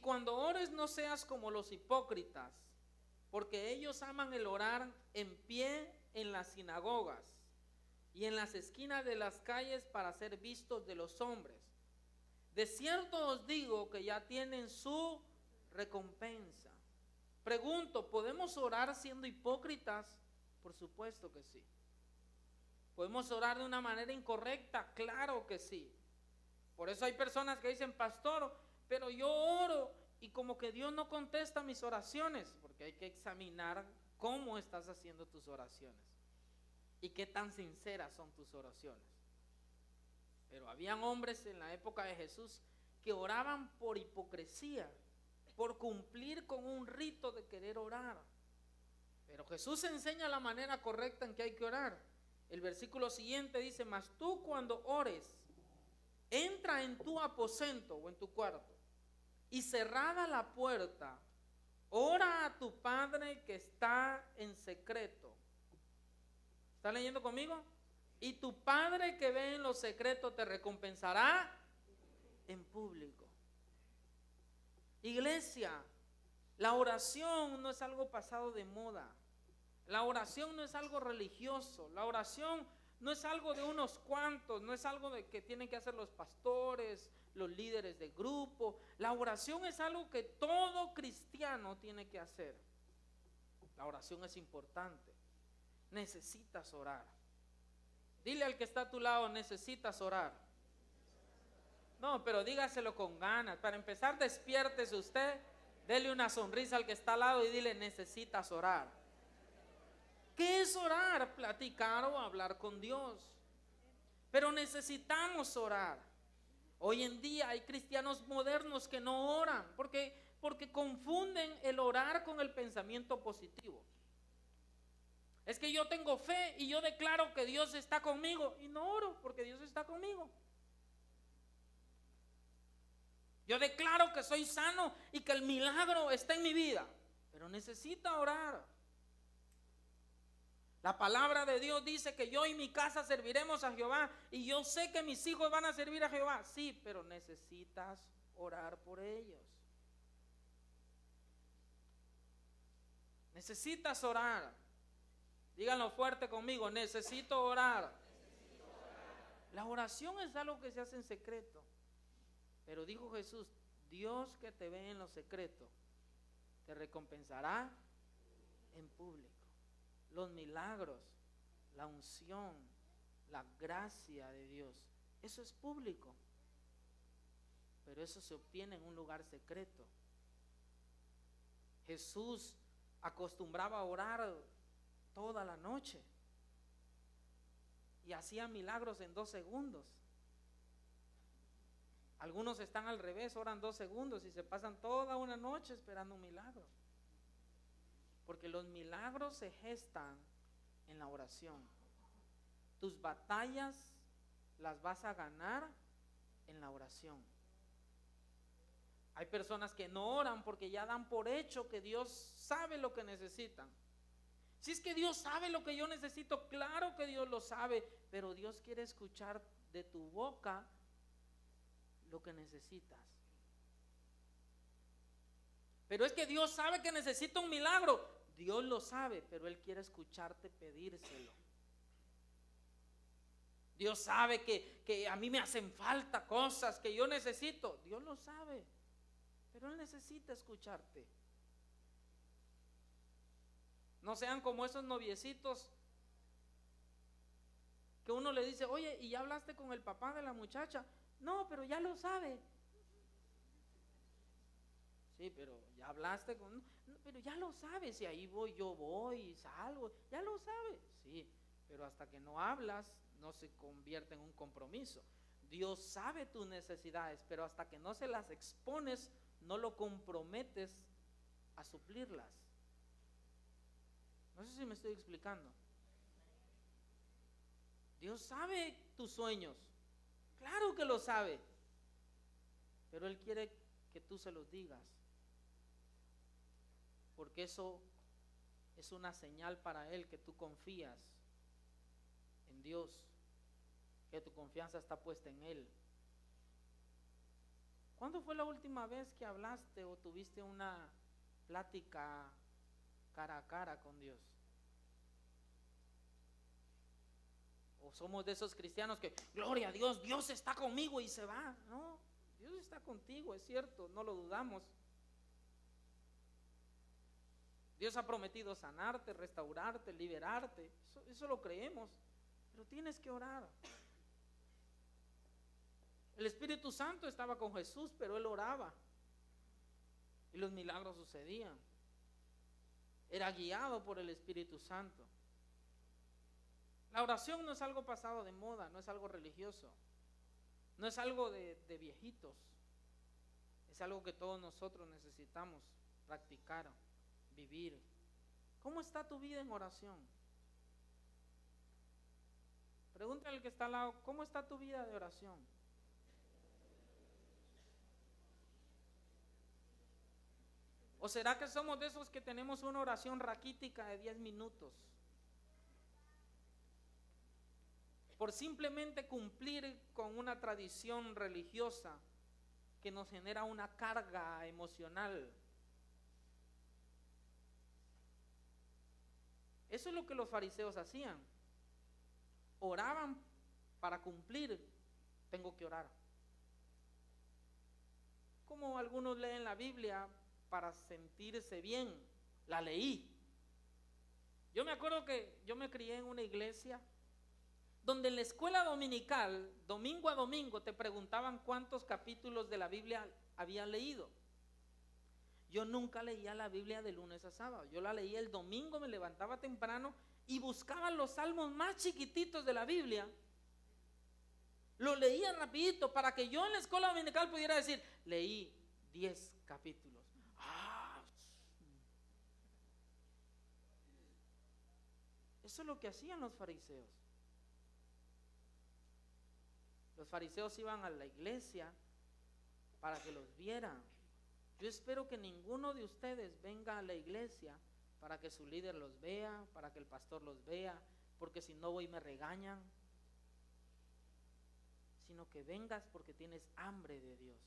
cuando ores no seas como los hipócritas, porque ellos aman el orar en pie en las sinagogas y en las esquinas de las calles para ser vistos de los hombres. De cierto os digo que ya tienen su recompensa. Pregunto, ¿podemos orar siendo hipócritas? Por supuesto que sí. ¿Podemos orar de una manera incorrecta? Claro que sí. Por eso hay personas que dicen, pastor, pero yo oro y como que Dios no contesta mis oraciones, porque hay que examinar cómo estás haciendo tus oraciones y qué tan sinceras son tus oraciones. Pero habían hombres en la época de Jesús que oraban por hipocresía, por cumplir con un rito de querer orar. Pero Jesús enseña la manera correcta en que hay que orar. El versículo siguiente dice, mas tú cuando ores, entra en tu aposento o en tu cuarto y cerrada la puerta, ora a tu Padre que está en secreto. ¿Está leyendo conmigo? Y tu Padre que ve en lo secreto te recompensará en público. Iglesia, la oración no es algo pasado de moda. La oración no es algo religioso. La oración no es algo de unos cuantos. No es algo de que tienen que hacer los pastores, los líderes de grupo. La oración es algo que todo cristiano tiene que hacer. La oración es importante. Necesitas orar. Dile al que está a tu lado, necesitas orar. No, pero dígaselo con ganas. Para empezar, despiértese usted, dele una sonrisa al que está al lado y dile, necesitas orar. ¿Qué es orar? Platicar o hablar con Dios. Pero necesitamos orar. Hoy en día hay cristianos modernos que no oran porque confunden el orar con el pensamiento positivo. Es que yo tengo fe y yo declaro que Dios está conmigo y no oro porque Dios está conmigo. Yo declaro que soy sano y que el milagro está en mi vida, pero necesita orar. La palabra de Dios dice que yo y mi casa serviremos a Jehová y yo sé que mis hijos van a servir a Jehová. Sí, pero necesitas orar por ellos. Necesitas orar. Díganlo fuerte conmigo, necesito orar. La oración es algo que se hace en secreto. Pero dijo Jesús, Dios que te ve en lo secreto, te recompensará en público. Los milagros, la unción, la gracia de Dios, eso es público. Pero eso se obtiene en un lugar secreto. Jesús acostumbraba a orar toda la noche y hacía milagros en 2 segundos. Algunos están al revés, oran 2 segundos y se pasan toda una noche esperando un milagro. Porque los milagros se gestan en la oración. Tus batallas las vas a ganar en la oración. Hay personas que no oran porque ya dan por hecho que Dios sabe lo que necesitan. Si es que Dios sabe lo que yo necesito, claro que Dios lo sabe, pero Dios quiere escuchar de tu boca lo que necesitas. Pero es que Dios sabe que necesito un milagro. Dios lo sabe, pero Él quiere escucharte pedírselo. Dios sabe que a mí me hacen falta cosas que yo necesito. Dios lo sabe, pero Él necesita escucharte. No sean como esos noviecitos que uno le dice, oye, ¿y ya hablaste con el papá de la muchacha? No, pero ya lo sabe. Sí, pero ya hablaste con... No, pero ya lo sabe, si ahí voy, yo voy y salgo, ya lo sabe. Sí, pero hasta que no hablas, no se convierte en un compromiso. Dios sabe tus necesidades, pero hasta que no se las expones, no lo comprometes a suplirlas. No sé si me estoy explicando. Dios sabe tus sueños, claro que lo sabe, pero Él quiere que tú se los digas, porque eso es una señal para Él que tú confías en Dios, que tu confianza está puesta en Él. ¿Cuándo fue la última vez que hablaste o tuviste una plática cara a cara con Dios? ¿O somos de esos cristianos que, gloria a Dios, Dios está conmigo y se va? No, Dios está contigo, es cierto, no lo dudamos. Dios ha prometido sanarte, restaurarte, liberarte, eso lo creemos, pero tienes que orar. El Espíritu Santo estaba con Jesús, pero él oraba y los milagros sucedían. Era guiado por el Espíritu Santo. La oración no es algo pasado de moda, no es algo religioso, no es algo de viejitos, es algo que todos nosotros necesitamos practicar, vivir. ¿Cómo está tu vida en oración? Pregúntale al que está al lado, ¿cómo está tu vida de oración? ¿O será que somos de esos que tenemos una oración raquítica de 10 minutos? Por simplemente cumplir con una tradición religiosa que nos genera una carga emocional. Eso es lo que los fariseos hacían. Oraban para cumplir, tengo que orar. Como algunos leen la Biblia para sentirse bien, la leí. Yo me acuerdo que yo me crié en una iglesia donde en la escuela dominical, domingo a domingo, te preguntaban cuántos capítulos de la Biblia habían leído. Yo nunca leía la Biblia de lunes a sábado, yo la leía el domingo, me levantaba temprano y buscaba los salmos más chiquititos de la Biblia. Lo leía rapidito para que yo en la escuela dominical pudiera decir, leí 10 capítulos. Eso es lo que hacían los fariseos. Los fariseos iban a la iglesia para que los vieran. Yo espero que ninguno de ustedes venga a la iglesia para que su líder los vea, para que el pastor los vea, porque si no voy me regañan. Sino que vengas porque tienes hambre de Dios.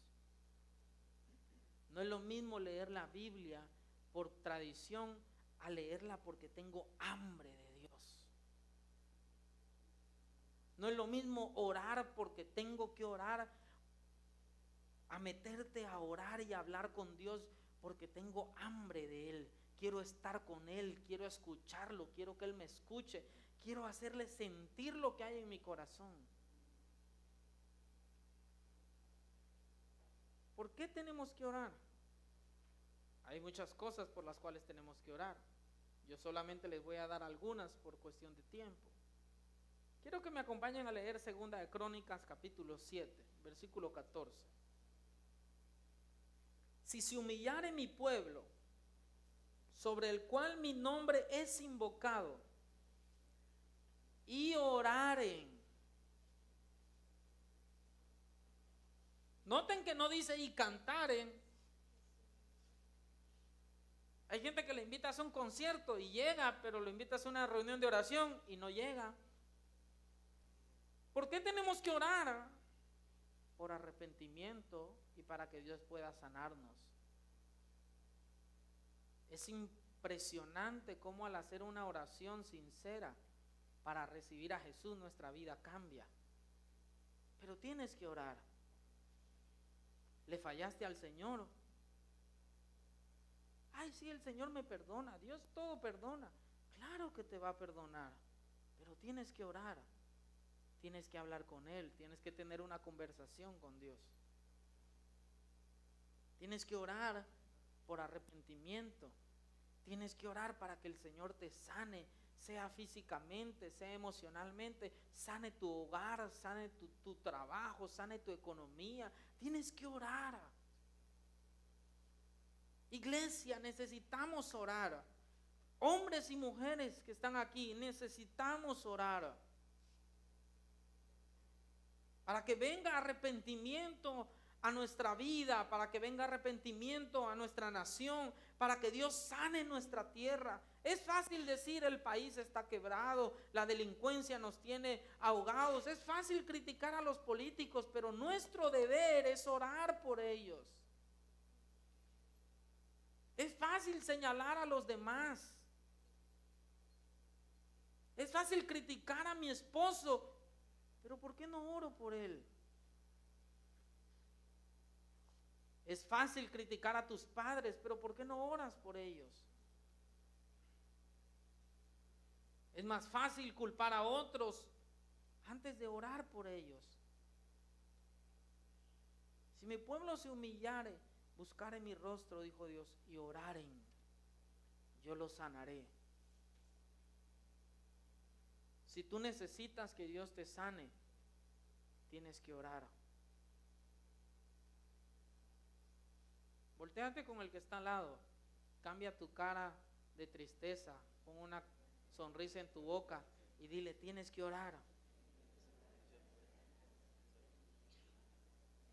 No es lo mismo leer la Biblia por tradición a leerla porque tengo hambre de Dios. No es lo mismo orar porque tengo que orar a meterte a orar y a hablar con Dios porque tengo hambre de Él. Quiero estar con Él, quiero escucharlo, quiero que Él me escuche, quiero hacerle sentir lo que hay en mi corazón. ¿Por qué tenemos que orar? Hay muchas cosas por las cuales tenemos que orar. Yo solamente les voy a dar algunas por cuestión de tiempo. Quiero que me acompañen a leer 2 de Crónicas capítulo 7, versículo 14. Si se humillare mi pueblo, sobre el cual mi nombre es invocado, y oraren. Noten que no dice y cantaren. Hay gente que le invita a hacer un concierto y llega, pero lo invita a hacer una reunión de oración y no llega. ¿Por qué tenemos que orar? Por arrepentimiento y para que Dios pueda sanarnos. Es impresionante cómo al hacer una oración sincera para recibir a Jesús nuestra vida cambia. Pero tienes que orar. ¿Le fallaste al Señor? Ay, sí, el Señor me perdona. Dios todo perdona. Claro que te va a perdonar, pero tienes que orar. Tienes que hablar con Él, tienes que tener una conversación con Dios. Tienes que orar por arrepentimiento. Tienes que orar para que el Señor te sane, sea físicamente, sea emocionalmente, sane tu hogar, sane tu trabajo, sane tu economía. Tienes que orar. Iglesia, necesitamos orar. Hombres y mujeres que están aquí, necesitamos orar. Para que venga arrepentimiento a nuestra vida, para que venga arrepentimiento a nuestra nación, para que Dios sane nuestra tierra. Es fácil decir el país está quebrado, la delincuencia nos tiene ahogados. Es fácil criticar a los políticos, pero nuestro deber es orar por ellos. Es fácil señalar a los demás. Es fácil criticar a mi esposo, pero ¿por qué no oro por él? Es fácil criticar a tus padres, pero ¿por qué no oras por ellos? Es más fácil culpar a otros antes de orar por ellos. Si mi pueblo se humillare, buscare mi rostro, dijo Dios, y oraren, yo los sanaré. Si tú necesitas que Dios te sane, tienes que orar. Voltéate con el que está al lado. Cambia tu cara de tristeza, pon una sonrisa en tu boca y dile, tienes que orar.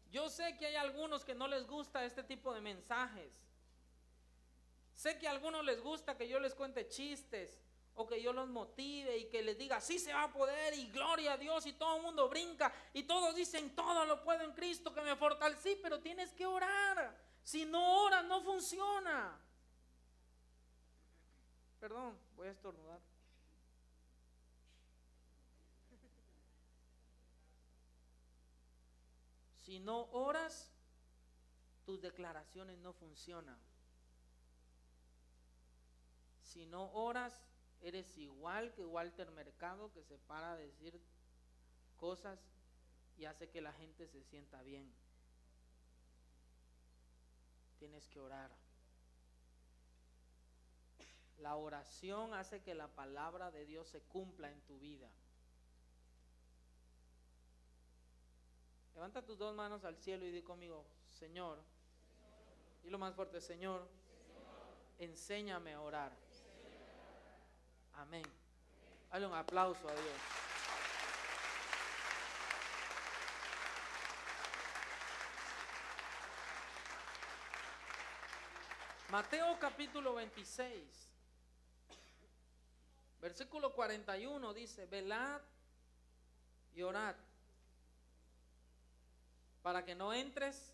Yo sé que hay algunos que no les gusta este tipo de mensajes. Sé que a algunos les gusta que yo les cuente chistes o que yo los motive y que les diga, sí se va a poder y gloria a Dios, y todo el mundo brinca y todos dicen, todo lo puedo en Cristo que me fortalece. Sí, pero tienes que orar. Si no oras, no funciona. Perdón, voy a estornudar. Si no oras, tus declaraciones no funcionan. Si no oras, eres igual que Walter Mercado, que se para a decir cosas y hace que la gente se sienta bien. Tienes que orar. La oración hace que la palabra de Dios se cumpla en tu vida. Levanta tus dos manos al cielo y di conmigo, Señor, y lo más fuerte, Señor, enséñame a orar. Amén. Dale un aplauso a Dios. Mateo capítulo 26, versículo 41 dice, velad y orad para que no entres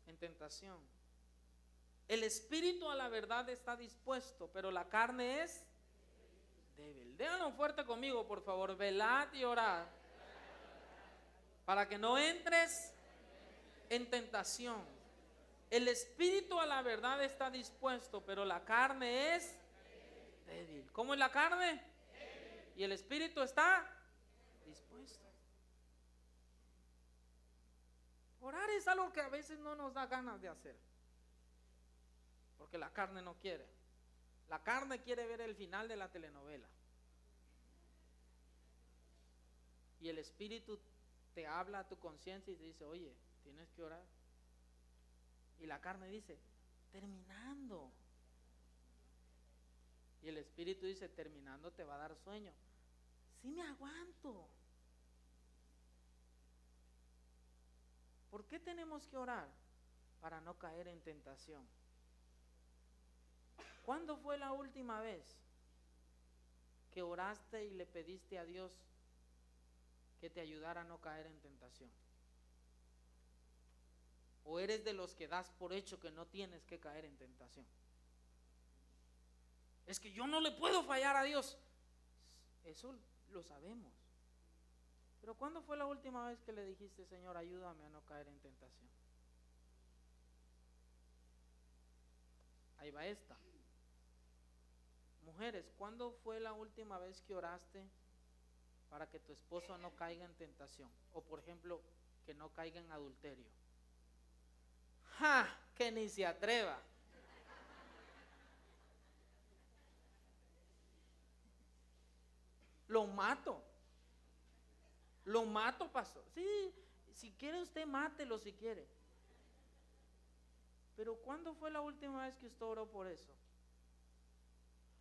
en tentación. El espíritu a la verdad está dispuesto, pero la carne es débil. Déjalo fuerte conmigo, por favor. Velad y orad para que no entres en tentación. El espíritu a la verdad está dispuesto, pero la carne es débil. ¿Cómo es la carne? Y el espíritu está dispuesto. Orar es algo que a veces no nos da ganas de hacer, porque la carne no quiere. La carne quiere ver el final de la telenovela. Y el espíritu te habla a tu conciencia y te dice, oye, tienes que orar. Y la carne dice, terminando. Y el espíritu dice, terminando te va a dar sueño. Sí me aguanto. ¿Por qué tenemos que orar? Para no caer en tentación. ¿Cuándo fue la última vez que oraste y le pediste a Dios que te ayudara a no caer en tentación? ¿O eres de los que das por hecho que no tienes que caer en tentación? Es que yo no le puedo fallar a Dios. Eso lo sabemos. Pero ¿cuándo fue la última vez que le dijiste, Señor, ayúdame a no caer en tentación? Ahí va esta. Mujeres, ¿cuándo fue la última vez que oraste para que tu esposo no caiga en tentación? O por ejemplo, que no caiga en adulterio. ¡Ja! Que ni se atreva. Lo mato. Lo mato, pastor. Sí, si quiere usted mátelo si quiere. Pero ¿cuándo fue la última vez que usted oró por eso?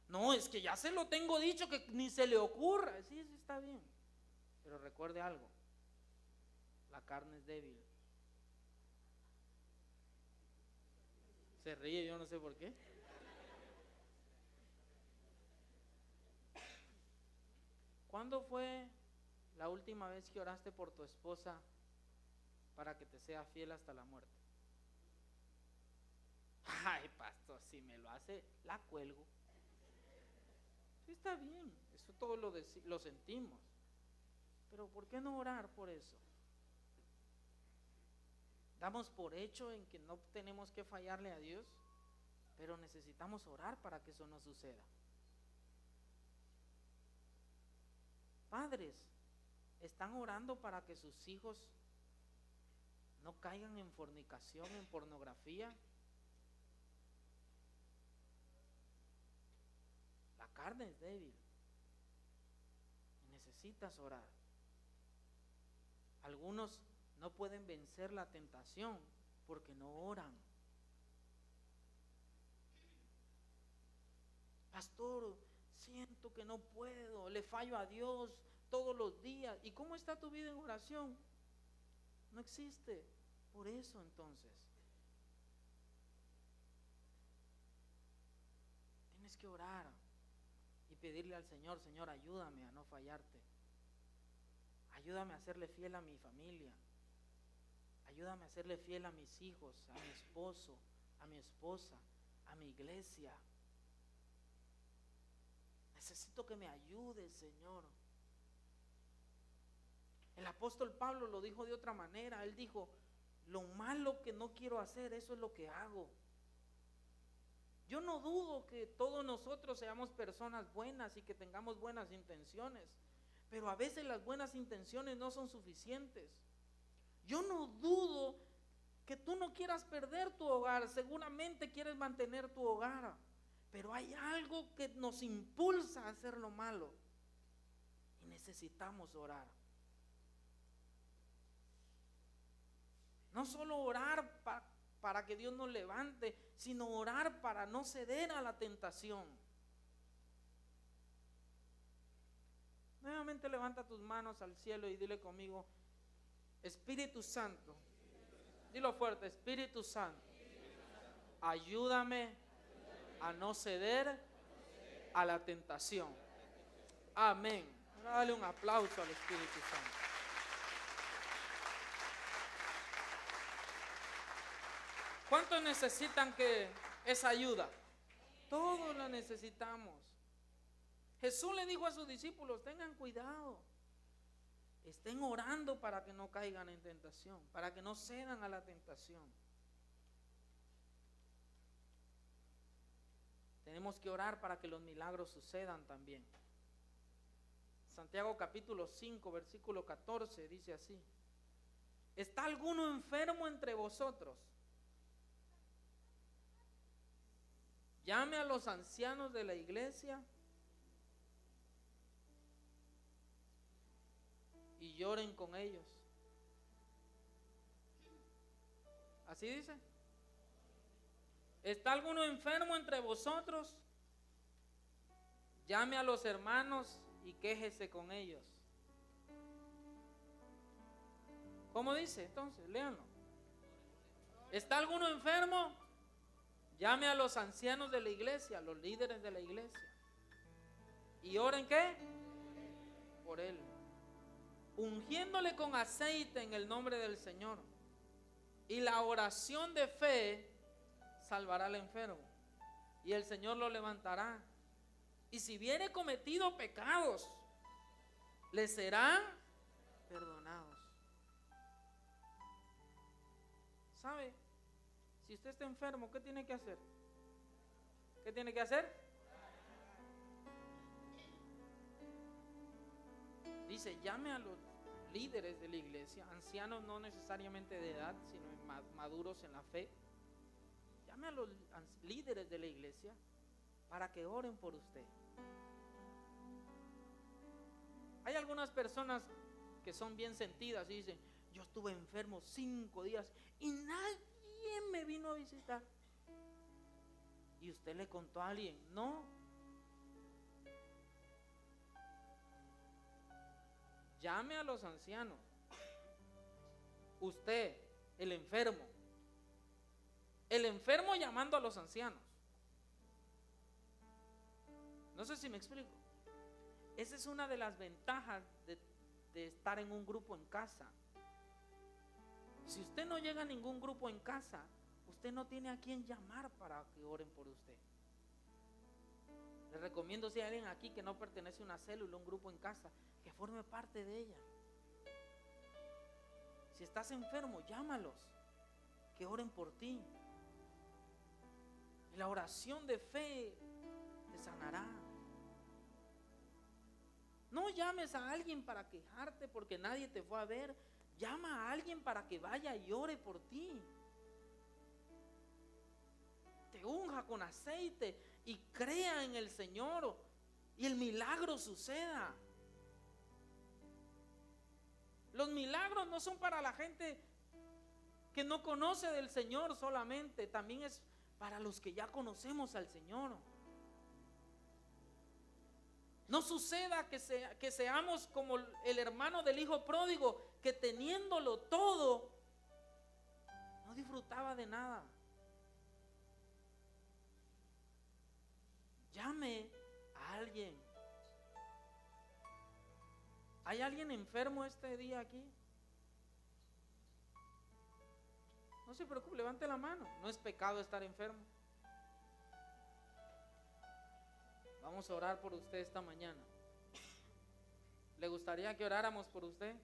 No, es que ya se lo tengo dicho, que ni se le ocurra. Sí, está bien. Pero recuerde algo. La carne es débil. Se ríe, yo no sé por qué. ¿Cuándo fue la última vez que oraste por tu esposa para que te sea fiel hasta la muerte? Ay, pastor, si me lo hace, la cuelgo. Sí, está bien, eso todo lo sentimos. Pero ¿por qué no orar por eso? Damos por hecho en que no tenemos que fallarle a Dios, pero necesitamos orar para que eso no suceda. Padres, ¿están orando para que sus hijos no caigan en fornicación, en pornografía? La carne es débil. Necesitas orar. Algunos no pueden vencer la tentación porque no oran. Pastor, siento que no puedo, le fallo a Dios todos los días. ¿Y cómo está tu vida en oración? No existe. Por eso entonces tienes que orar y pedirle al Señor: Señor, ayúdame a no fallarte. Ayúdame a serle fiel a mi familia. Ayúdame a serle fiel a mis hijos, a mi esposo, a mi esposa, a mi iglesia. Necesito que me ayudes, Señor. El apóstol Pablo lo dijo de otra manera. Él dijo: lo malo que no quiero hacer, eso es lo que hago. Yo no dudo que todos nosotros seamos personas buenas y que tengamos buenas intenciones, pero a veces las buenas intenciones no son suficientes. Yo no dudo que tú no quieras perder tu hogar, seguramente quieres mantener tu hogar, pero hay algo que nos impulsa a hacer lo malo y necesitamos orar. No solo orar para que Dios nos levante, sino orar para no ceder a la tentación. Nuevamente levanta tus manos al cielo y dile conmigo: Espíritu Santo, dilo fuerte, Espíritu Santo, ayúdame a no ceder a la tentación. Amén. Dale un aplauso al Espíritu Santo. ¿Cuántos necesitan que esa ayuda? Todos la necesitamos. Jesús le dijo a sus discípulos: tengan cuidado, estén orando para que no caigan en tentación, para que no cedan a la tentación. Tenemos que orar para que los milagros sucedan también. Santiago capítulo 5 versículo 14 dice así: ¿está alguno enfermo entre vosotros? Llame a los ancianos de la iglesia y lloren con ellos. Así dice. ¿Está alguno enfermo entre vosotros? Llame a los hermanos y quéjese con ellos. ¿Cómo dice? Entonces, léanlo. ¿Está alguno enfermo? Llame a los ancianos de la iglesia, a los líderes de la iglesia. ¿Y oren qué? Por él, ungiéndole con aceite en el nombre del Señor. Y la oración de fe salvará al enfermo, y el Señor lo levantará. Y si viene cometido pecados, le serán perdonados. ¿Sabe? Si usted está enfermo, ¿qué tiene que hacer? ¿Qué tiene que hacer? Dice: llame a los líderes de la iglesia, ancianos no necesariamente de edad, sino maduros en la fe. Llame a los líderes de la iglesia para que oren por usted. Hay algunas personas que son bien sentidas y dicen: yo estuve enfermo 5 días y nadie me vino a visitar. ¿Y usted le contó a alguien? No. Llame a los ancianos usted, el enfermo. El enfermo llamando a los ancianos. No sé si me explico. Esa es una de las ventajas de estar en un grupo en casa. Si usted no llega a ningún grupo en casa, usted no tiene a quién llamar para que oren por usted. Les recomiendo, si hay alguien aquí que no pertenece a una célula, un grupo en casa, que forme parte de ella. Si estás enfermo, llámalos, que oren por ti. Y la oración de fe te sanará. No llames a alguien para quejarte porque nadie te fue a ver. Llama a alguien para que vaya y ore por ti. Te unja con aceite y crea en el Señor y el milagro suceda. Los milagros no son para la gente que no conoce del Señor solamente, también es para los que ya conocemos al Señor. No suceda que seamos como el hermano del hijo pródigo, que teniéndolo todo, no disfrutaba de nada. Llame a alguien. ¿Hay alguien enfermo este día aquí? No se preocupe, levante la mano. No es pecado estar enfermo. Vamos a orar por usted esta mañana. ¿Le gustaría que oráramos por usted?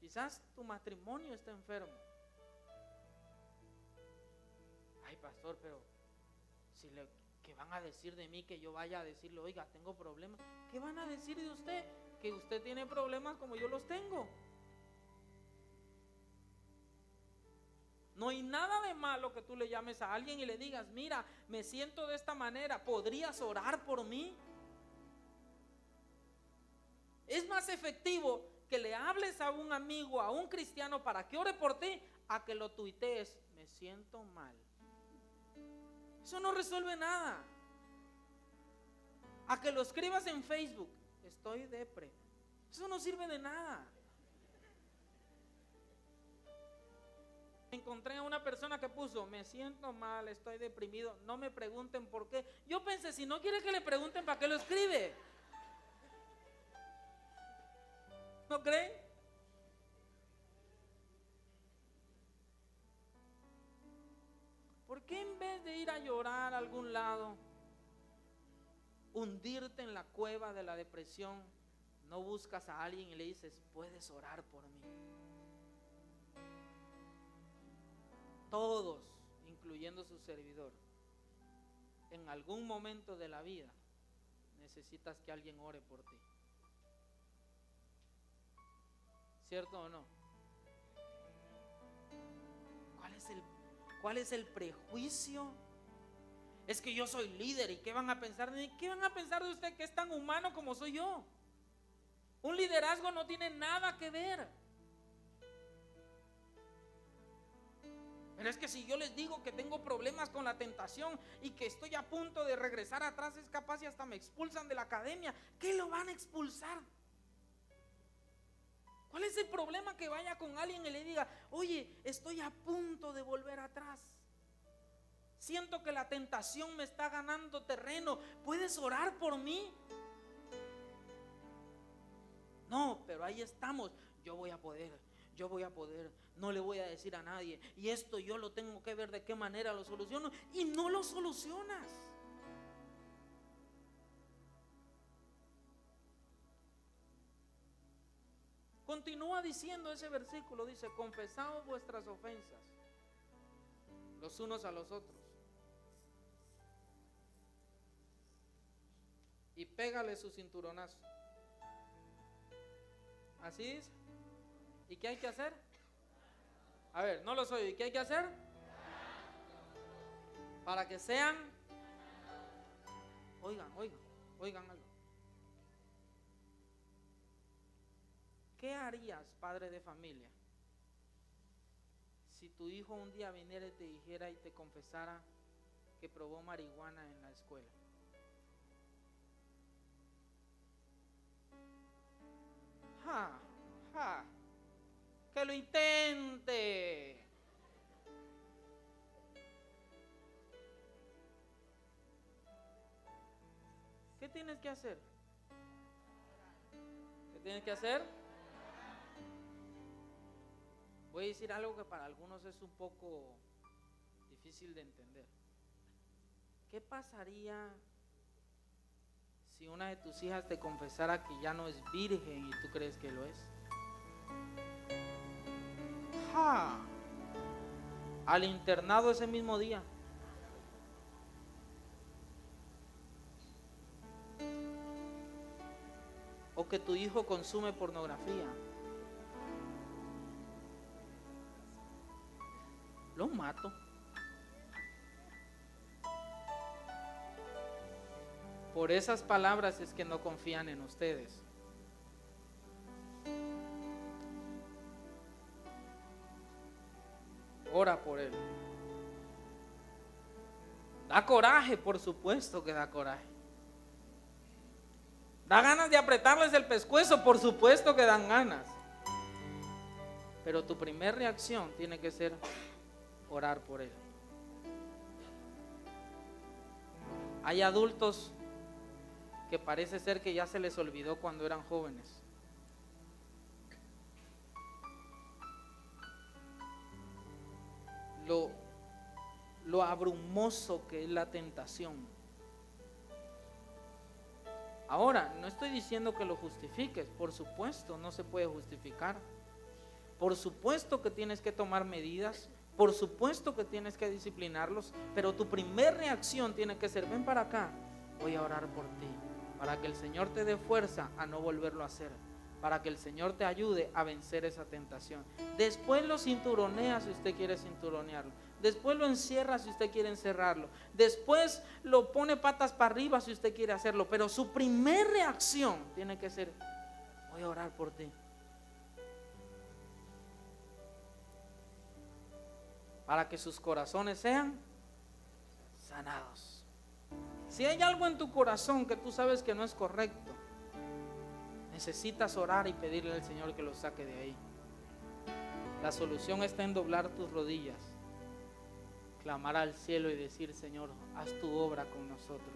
Quizás tu matrimonio está enfermo. Ay, pastor, pero ¿qué van a decir de mí? Que yo vaya a decirle, oiga, tengo problemas. ¿Qué van a decir de usted? Que usted tiene problemas como yo los tengo. No hay nada de malo que tú le llames a alguien y le digas, mira, me siento de esta manera, ¿podrías orar por mí? Es más efectivo que le hables a un amigo, a un cristiano para que ore por ti, a que lo tuitees, me siento mal. Eso no resuelve nada. A que lo escribas en Facebook, estoy depre. Eso no sirve de nada. Encontré a una persona que puso, me siento mal, estoy deprimido, no me pregunten por qué. Yo pensé, si no quiere que le pregunten, ¿para qué lo escribe? ¿No creen? ¿Por qué en vez de ir a llorar a algún lado, hundirte en la cueva de la depresión, no buscas a alguien y le dices, puedes orar por mí? Todos, incluyendo su servidor, en algún momento de la vida necesitas que alguien ore por ti. ¿Cierto o no? ¿Cuál es el prejuicio? Es que yo soy líder y ¿qué van a pensar de mí? ¿Qué van a pensar de usted que es tan humano como soy yo? Un liderazgo no tiene nada que ver. Pero es que si yo les digo que tengo problemas con la tentación y que estoy a punto de regresar atrás, es capaz y hasta me expulsan de la academia. ¿Qué lo van a expulsar? ¿Cuál es el problema que vaya con alguien y le diga, oye, estoy a punto de volver atrás? Siento que la tentación me está ganando terreno. ¿Puedes orar por mí? No, pero ahí estamos. Yo voy a poder, no le voy a decir a nadie. Y esto yo lo tengo que ver de qué manera lo soluciono. Y no lo solucionas. Continúa diciendo ese versículo, dice, confesaos vuestras ofensas los unos a los otros y pégale su cinturonazo. Así dice. ¿Y qué hay que hacer? A ver, no los oigo. ¿Y qué hay que hacer? Para que sean. Oigan algo. ¿Qué harías, padre de familia, si tu hijo un día viniera y te dijera y te confesara que probó marihuana en la escuela? Que lo intente. ¿Qué tienes que hacer? ¿Qué tienes que hacer? Voy a decir algo que para algunos es un poco difícil de entender. ¿Qué pasaría si una de tus hijas te confesara que ya no es virgen y tú crees que lo es? Al internado ese mismo día. O que tu hijo consume pornografía. Lo mato. Por esas palabras es que no confían en ustedes. Ora por él. Da coraje, por supuesto que da coraje. Da ganas de apretarles el pescuezo, por supuesto que dan ganas. Pero tu primera reacción tiene que ser orar por él. Hay adultos que parece ser que ya se les olvidó cuando eran jóvenes. Lo abrumoso que es la tentación. Ahora, no estoy diciendo que lo justifiques, por supuesto, no se puede justificar. Por supuesto que tienes que tomar medidas, por supuesto que tienes que disciplinarlos, pero tu primera reacción tiene que ser: ven para acá, voy a orar por ti, para que el Señor te dé fuerza a no volverlo a hacer, para que el Señor te ayude a vencer esa tentación. Después lo cinturonea si usted quiere cinturonearlo, después lo encierra si usted quiere encerrarlo, después lo pone patas para arriba si usted quiere hacerlo, pero su primera reacción tiene que ser: voy a orar por ti, para que sus corazones sean sanados. Si hay algo en tu corazón que tú sabes que no es correcto, necesitas orar y pedirle al Señor que lo saque de ahí. La solución está en doblar tus rodillas, clamar al cielo y decir: Señor, haz tu obra con nosotros.